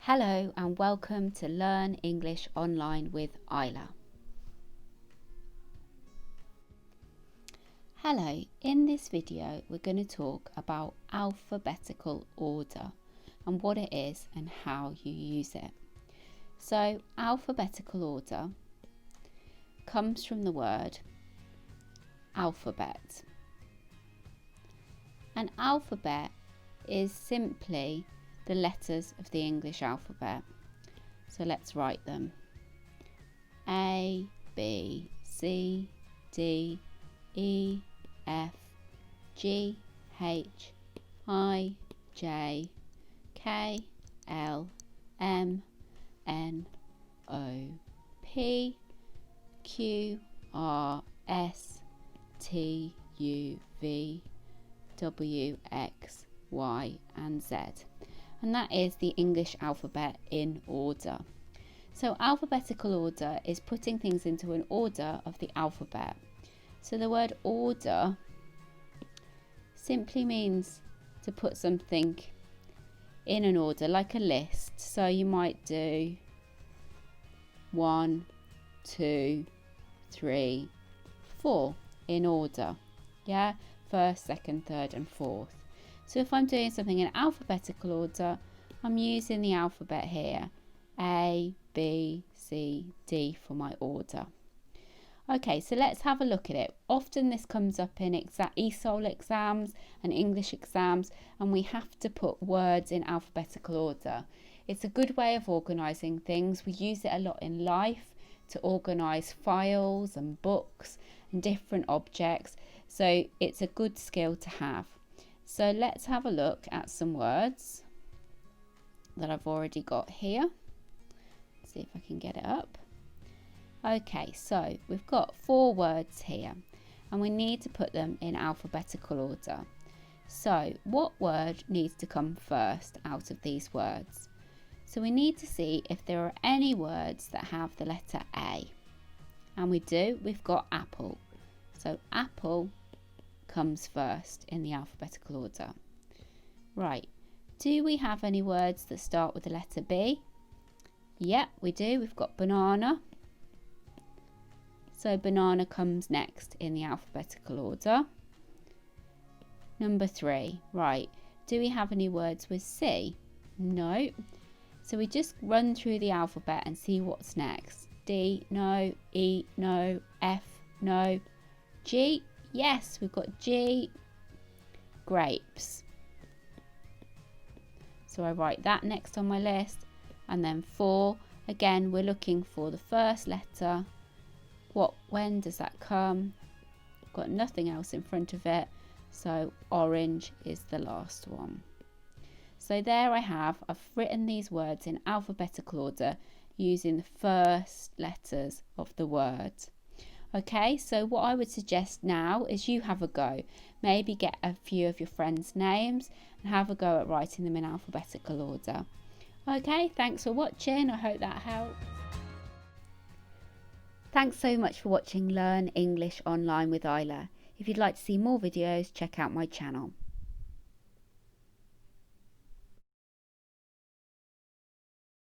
Hello and welcome to Learn English Online with Isla. Hello, in this video we're going to talk about alphabetical order and what it is and how you use it. So alphabetical order comes from the word alphabet. An alphabet is simply the letters of the English alphabet. So let's write them. A, B, C, D, E, F, G, H, I, J, K, L, M, N, O, P, Q, R, S, T, U, V, W, X, Y and Z. And that is the English alphabet in order. So alphabetical order is putting things into an order of the alphabet. So the word order simply means to put something in an order, like a list. So you might do 1, 2, 3, 4 in order. Yeah, first, second, third and fourth. So if I'm doing something in alphabetical order, I'm using the alphabet here, A, B, C, D for my order. Okay, so let's have a look at it. Often this comes up in ESOL exams and English exams, and we have to put words in alphabetical order. It's a good way of organising things. We use it a lot in life to organise files and books and different objects. So it's a good skill to have. So let's have a look at some words that I've already got here. Let's see if I can get it up. Okay, so we've got 4 words here and we need to put them in alphabetical order. So what word needs to come first out of these words? So we need to see if there are any words that have the letter A. And we do, we've got apple. So apple comes first in the alphabetical order. Right, do we have any words that start with the letter B? Yep, we do. We've got banana. So banana comes next in the alphabetical order. Number 3, right, do we have any words with C? No. So we just run through the alphabet and see what's next. D, no. E, no. F, no. G, yes, we've got G, grapes. So I write that next on my list. And then 4, again, we're looking for the first letter. When does that come? Got nothing else in front of it. So orange is the last one. So there I've written these words in alphabetical order using the first letters of the word. Okay, so what I would suggest now is you have a go. Maybe get a few of your friends' names and have a go at writing them in alphabetical order. Okay, thanks for watching. I hope that helped. Thanks so much for watching Learn English Online with Isla. If you'd like to see more videos, check out my channel.